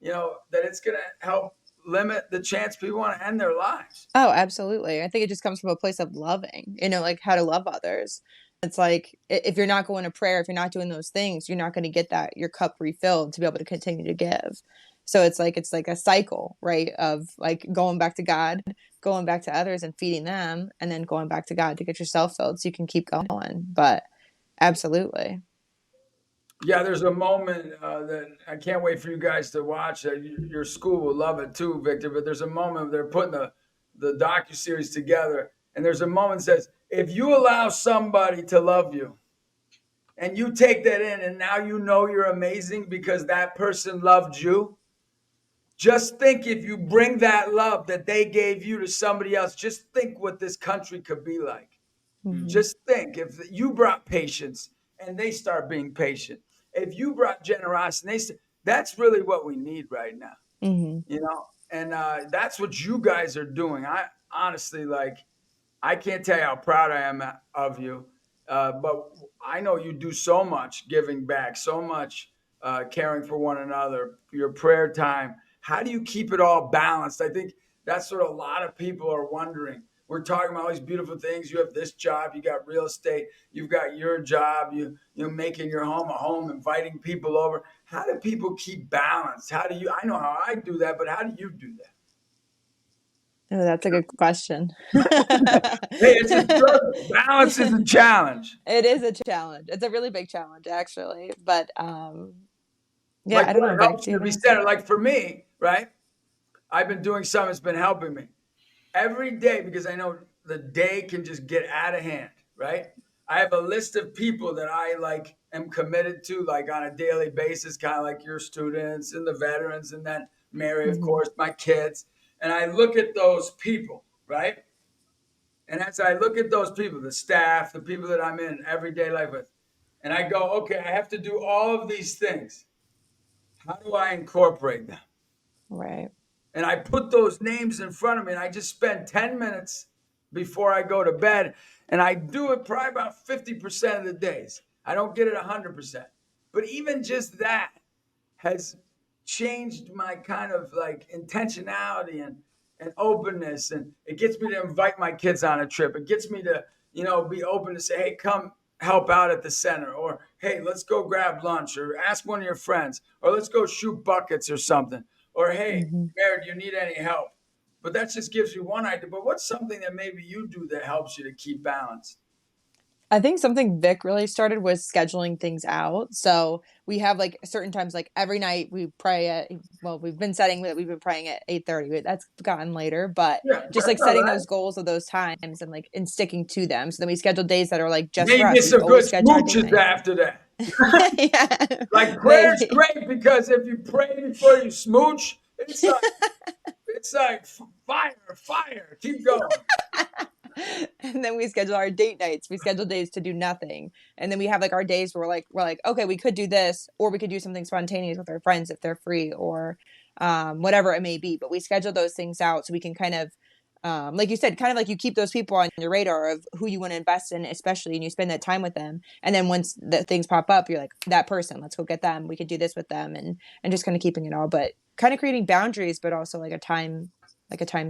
That it's going to help limit the chance people want to end their lives. Oh, absolutely. I think it just comes from a place of loving, like how to love others. It's like if you're not going to prayer, if you're not doing those things, you're not going to get that your cup refilled to be able to continue to give. So it's like a cycle, right? Of like going back to God, going back to others and feeding them, and then going back to God to get yourself filled so you can keep going. But absolutely. Yeah, there's a moment that I can't wait for you guys to watch. Your school will love it too, Victor. But there's a moment they're putting the docu series together, and there's a moment that says, "If you allow somebody to love you, and you take that in, and now you know you're amazing because that person loved you." Just think if you bring that love that they gave you to somebody else, just think what this country could be like. Mm-hmm. Just think if you brought patience and they start being patient. If you brought generosity, that's really what we need right now, Mm-hmm. And that's what you guys are doing. I honestly I can't tell you how proud I am of you, but I know you do so much giving back, so much caring for one another, your prayer time. How do you keep it all balanced? I think that's what a lot of people are wondering. We're talking about all these beautiful things. You have this job, you got real estate, you've got your job, you're making your home a home, inviting people over. How do people keep balance? How do you? I know how I do that, but how do you do that? Oh, that's a good question. Hey, it's a struggle. Balance is a challenge. It is a challenge. It's a really big challenge, actually. But yeah, Like I don't what know, Vic. helps Do you you to have be an answer? centered. Like for me, right? I've been doing something that's been helping me every day because I know the day can just get out of hand, right? I have a list of people that I am committed to like on a daily basis, kind of like your students and the veterans, and then Mary, of Mm-hmm. course, my kids. And I look at those people, right? And as I look at those people, the staff, the people that I'm in everyday life with, and I go, okay, I have to do all of these things. How do I incorporate them? Right. And I put those names in front of me, and I just spend 10 minutes before I go to bed. And I do it probably about 50% of the days. I don't get it 100%. But even just that has changed my kind of like intentionality and openness. And it gets me to invite my kids on a trip. It gets me to, be open to say, hey, come help out at the center, or hey, let's go grab lunch, or ask one of your friends, or let's go shoot buckets or something, or hey, Mm-hmm. Mary, do you need any help? But that just gives you one idea. But what's something that maybe you do that helps you to keep balance? I think something Vic really started was scheduling things out. So we have like certain times, like every night we pray at. Well, we've been setting that we've been praying at 8:30. That's gotten later, but Yeah, just that's like all setting right. those goals of those times and like and sticking to them. So then we schedule days that are like just Then for you us. get We some always good schedule our date smooches nights. after that. Yeah, Like prayer's maybe. great because if you pray before you smooch, it's like fire, fire. Keep going. And then we schedule our date nights. We schedule days to do nothing. And then we have like our days where we're like, okay, we could do this, or we could do something spontaneous with our friends if they're free, or whatever it may be. But we schedule those things out so we can kind of like you said, kind of like you keep those people on your radar of who you want to invest in, especially, and you spend that time with them. And then once the things pop up, you're like, that person, let's go get them. We could do this with them, and just kind of keeping it all, but kind of creating boundaries, but also like a time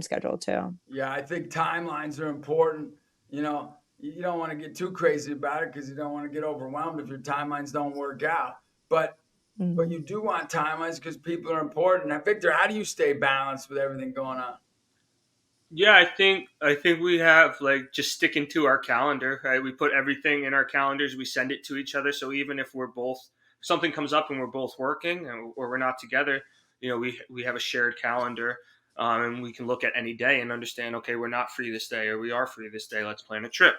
schedule too. Yeah, I think timelines are important. You don't want to get too crazy about it because you don't want to get overwhelmed if your timelines don't work out. But Mm-hmm. you do want timelines because people are important. Now, Victor, how do you stay balanced with everything going on? Yeah, I think we have like just sticking to our calendar, right? We put everything in our calendars, we send it to each other. So even if we're both something comes up and we're both working or we're not together, we have a shared calendar, and we can look at any day and understand, okay, we're not free this day or we are free this day. Let's plan a trip.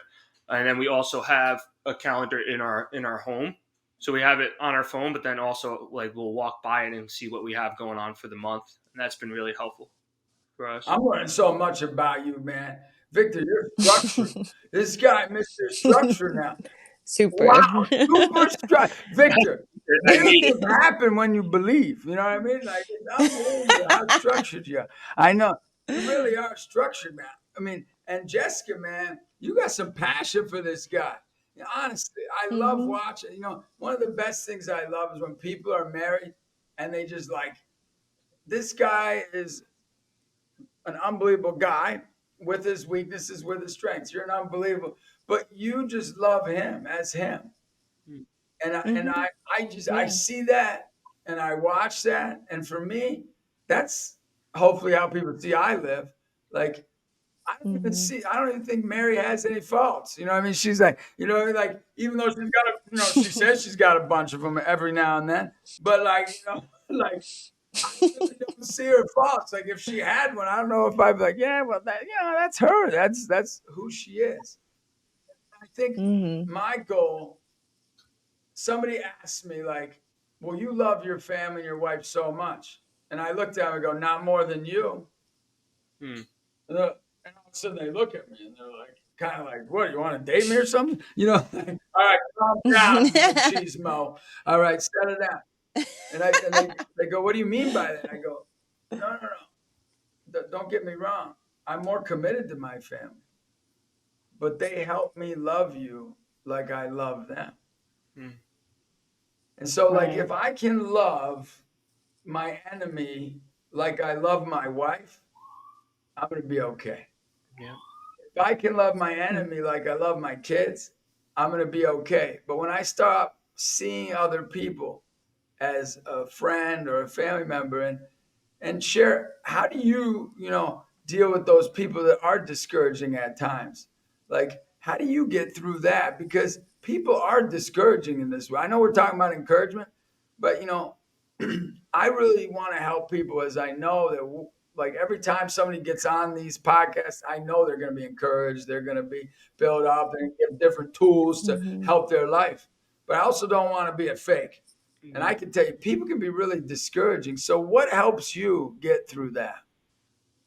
And then we also have a calendar in our home. So we have it on our phone, but then also like we'll walk by it and see what we have going on for the month. And that's been really helpful for us. I'm learning so much about you, man. Victor, you're structured. This guy, Mr. Structure now. Super. Wow, super structured. Victor, miracles happen when you believe. You know what I mean? Like, it's unbelievable how structured you are. I know. You really are structured, man. I mean, and Jessica, man, you got some passion for this guy. You know, honestly, I love watching. One of the best things I love is when people are married and they just like, this guy is an unbelievable guy with his weaknesses, with his strengths. You're an unbelievable, but you just love him as him. And I see that and I watch that. And for me, that's hopefully how people see I live. Like, I don't even think Mary has any faults. You know what I mean? She's like, like, even though she's got she says she's got a bunch of them every now and then, but like, like, I really don't see her faults. Like, if she had one, I don't know if I'd be like, yeah, well, that's her. That's who she is. I think my goal, somebody asked me, like, well, you love your family and your wife so much. And I looked at them and go, not more than you. And all of a sudden they look at me and they're like, kind of like, what, you want to date me or something? Like, all right, calm down, cheese mo. All right, set it down. And they go, what do you mean by that? I go, no. Don't get me wrong. I'm more committed to my family. But they help me love you like I love them. And so, like, if I can love my enemy like I love my wife, I'm going to be okay. Yeah. If I can love my enemy like I love my kids, I'm going to be okay. But when I stop seeing other people as a friend or a family member and share, how do you, deal with those people that are discouraging at times? Like, how do you get through that? Because people are discouraging in this way. I know we're talking about encouragement, but I really want to help people, as I know that like every time somebody gets on these podcasts, I know they're going to be encouraged. They're going to be built up and give different tools to help their life. But I also don't want to be a fake. And I can tell you, people can be really discouraging. So what helps you get through that?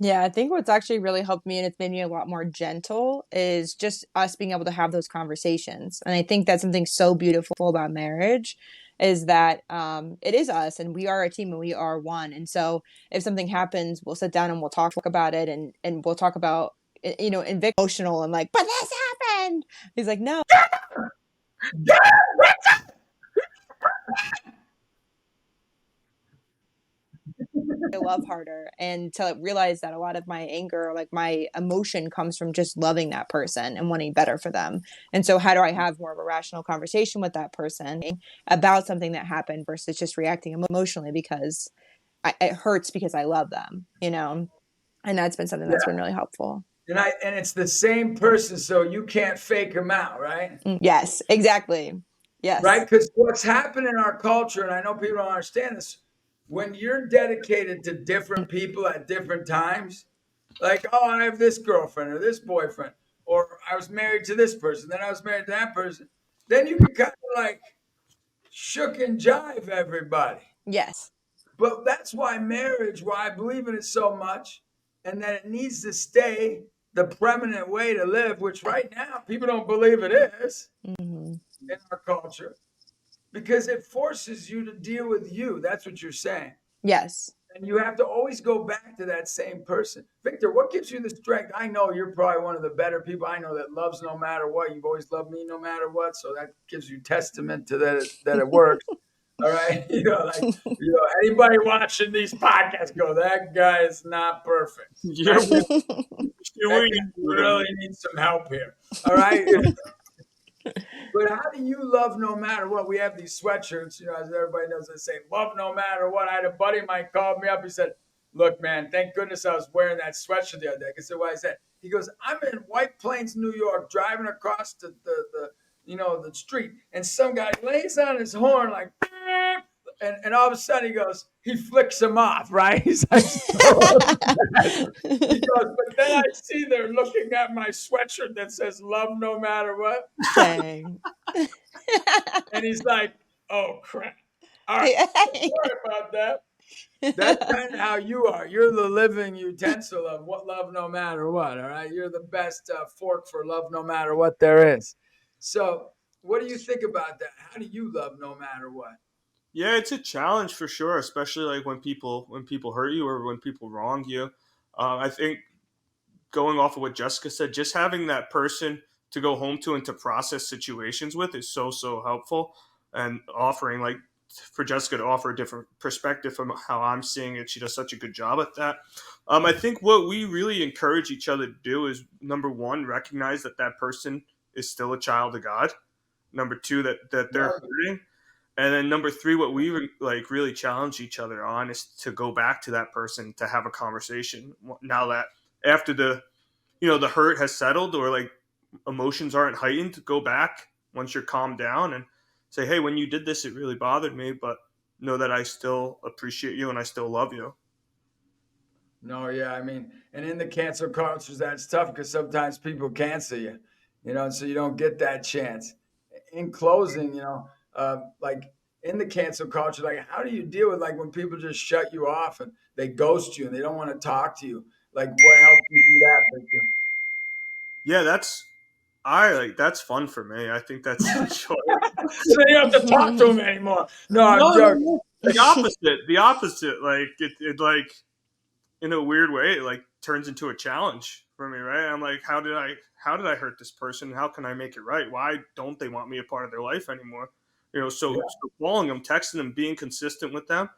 Yeah, I think what's actually really helped me and it's made me a lot more gentle is just us being able to have those conversations. And I think that's something so beautiful about marriage is that it is us and we are a team and we are one. And so if something happens, we'll sit down and we'll talk about it and we'll talk about, and Vic emotional and like, but this happened. He's like, no. I love harder and to realize that a lot of my anger, like my emotion comes from just loving that person and wanting better for them. And so how do I have more of a rational conversation with that person about something that happened versus just reacting emotionally because it hurts because I love them, and that's been something that's been really helpful. And it's the same person, so you can't fake them out, right? Yes, exactly. Yes. Right? Because what's happened in our culture, and I know people don't understand this, when you're dedicated to different people at different times, like, oh, I have this girlfriend or this boyfriend, or I was married to this person, then I was married to that person, then you can kind of like shook and jive everybody. Yes. But that's why I believe in it so much, and that it needs to stay the preeminent way to live, which right now people don't believe it is in our culture. Because it forces you to deal with you. That's what you're saying. Yes. And you have to always go back to that same person. Victor, what gives you the strength? I know you're probably one of the better people I know that loves no matter what. You've always loved me no matter what. So that gives you testament to that it works. All right. Anybody watching these podcasts go, that guy is not perfect. You really need some help here. All right. But how do you love no matter what? We have these sweatshirts, as everybody knows, they say, love no matter what. I had a buddy of mine called me up. He said, look, man, thank goodness I was wearing that sweatshirt the other day. I said, why is that? He goes, I'm in White Plains, New York, driving across the street. And some guy lays on his horn like, And all of a sudden he flicks him off, right? He's like, so upset. He goes, but then I see they're looking at my sweatshirt that says love no matter what. Dang. And he's like, oh crap. All right. Sorry about that. That's kind of how you are. You're the living utensil of what love no matter what. All right. You're the best fork for love no matter what there is. So, what do you think about that? How do you love no matter what? Yeah, it's a challenge for sure, especially like when people hurt you or when people wrong you. I think going off of what Jessica said, just having that person to go home to and to process situations with is so helpful. And offering like for Jessica to offer a different perspective from how I'm seeing it, she does such a good job at that. I think what we really encourage each other to do is number one, recognize that that person is still a child of God. Number two, that they're hurting, and then number three, what we like really challenge each other on is to go back to that person to have a conversation. Now that after the hurt has settled or like emotions aren't heightened, go back once you're calmed down and say, hey, when you did this, it really bothered me, but know that I still appreciate you and I still love you. No, yeah, I mean, and in the cancel cultures, that's tough because sometimes people cancel you, so you don't get that chance. In closing, like in the cancel culture, like how do you deal with like when people just shut you off and they ghost you and they don't want to talk to you? Like what helps you do that, Victor? Yeah, that's fun for me. I think that's joy. So then you don't have to talk to them anymore. No, I'm No, no, joking. no. The opposite. Like it like in a weird way, it like turns into a challenge for me, right? I'm like, how did I hurt this person? How can I make it right? Why don't they want me a part of their life anymore? Yeah, So calling them, texting them, being consistent with them,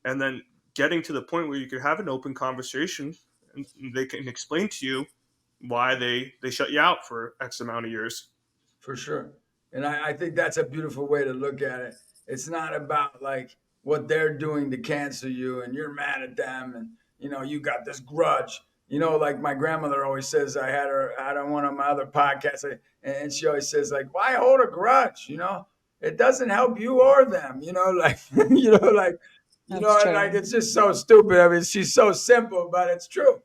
and then getting to the point where you could have an open conversation and they can explain to you why they shut you out for X amount of years. for sure. And I think that's a beautiful way to look at it. It's not about like what they're doing to cancel you and you're mad at them and you got this grudge. Like my grandmother always says, I had on one of my other podcasts, and she always says, like, why hold a grudge? It doesn't help you or them, like, That's and like true. it's just so stupid. I mean, she's so simple, but it's true.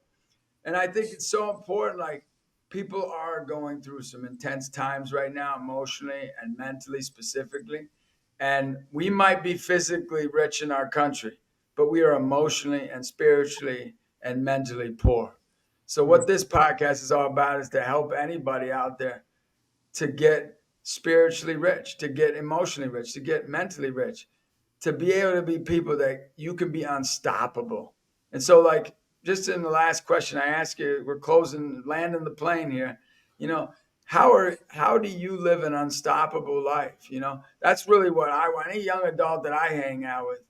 And I think it's so important. Like people are going through some intense times right now, emotionally and mentally, specifically. And we might be physically rich in our country, but we are emotionally and spiritually and mentally poor. So, Mm. what this podcast is all about is to help anybody out there to get spiritually rich, to get emotionally rich, to get mentally rich, to be able to be people that you can be unstoppable. And so, like, just in the last question I asked you, we're closing, landing the plane here. You know, how do you live an unstoppable life? That's really what I want. Any young adult that I hang out with,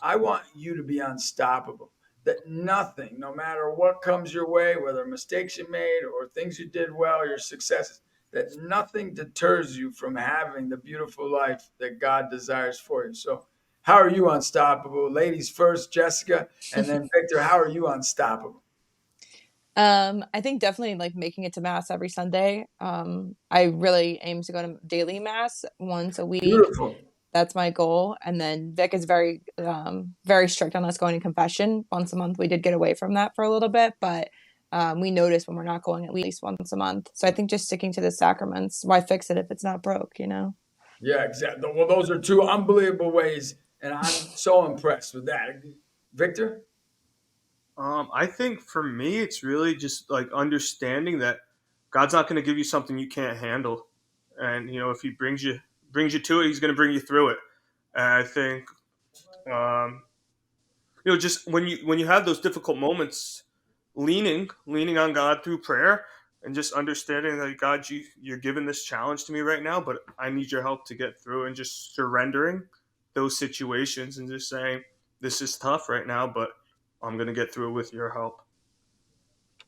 I want you to be unstoppable. That nothing, no matter what comes your way, whether mistakes you made or things you did well, your successes, that nothing deters you from having the beautiful life that God desires for you. So, how are you unstoppable? Ladies first, Jessica, and then Victor, how are you unstoppable? I think definitely like making it to mass every Sunday. I really aim to go to daily mass once a week. Beautiful. That's my goal. And then Vic is very strict on us going to confession once a month. We did get away from that for a little bit, but we notice when we're not going at least once a month. So I think just sticking to the sacraments. Why fix it if it's not broke? Yeah, exactly. Well, those are two unbelievable ways, and I'm so impressed with that. Victor? I think for me, it's really just like understanding that God's not going to give you something you can't handle, and if He brings you to it, He's going to bring you through it. And I think um, just when you have those difficult moments, leaning on God through prayer, and just understanding that God, you're giving this challenge to me right now, but I need your help to get through, and just surrendering those situations and just saying, this is tough right now, but I'm going to get through it with your help.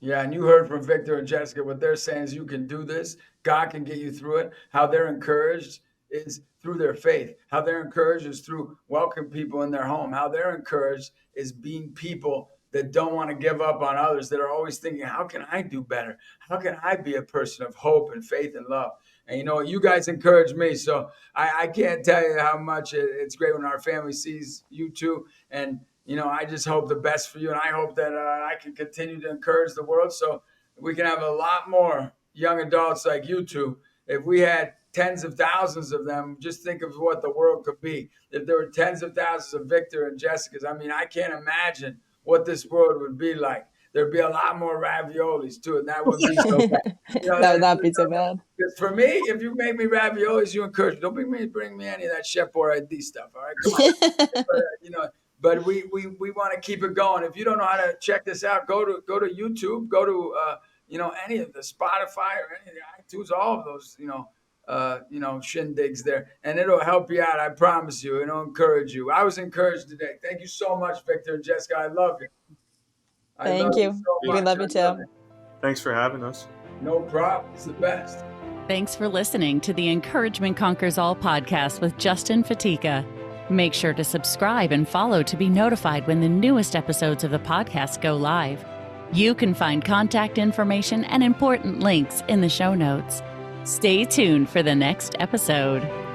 Yeah, and you heard from Victor and Jessica. What they're saying is you can do this. God can get you through it. How they're encouraged is through their faith. How they're encouraged is through welcoming people in their home. How they're encouraged is being people that don't want to give up on others, that are always thinking, how can I do better? How can I be a person of hope and faith and love? And you guys encourage me. So I can't tell you how much it's great when our family sees you two. And, I just hope the best for you. And I hope that I can continue to encourage the world so we can have a lot more young adults like you two. If we had tens of thousands of them, just think of what the world could be. If there were tens of thousands of Victor and Jessicas, I can't imagine what this world would be like. There'd be a lot more raviolis too, and that would be so bad. That would not be so bad. Because for me, if you make me raviolis, you encourage me. Don't bring me any of that Chef Boyardee stuff. All right, come on. But we want to keep it going. If you don't know how to check this out, go to YouTube, go to any of the Spotify or any of the iTunes, all of those shindigs there, and it'll help you out. I promise you. It'll encourage you. I was encouraged today. Thank you so much, Victor and Jessica. I love you. Thank you. We love you too. Thanks for having us. No problem. It's the best. Thanks for listening to the Encouragement Conquers All podcast with Justin Fatica. Make sure to subscribe and follow to be notified when the newest episodes of the podcast go live. You can find contact information and important links in the show notes. Stay tuned for the next episode.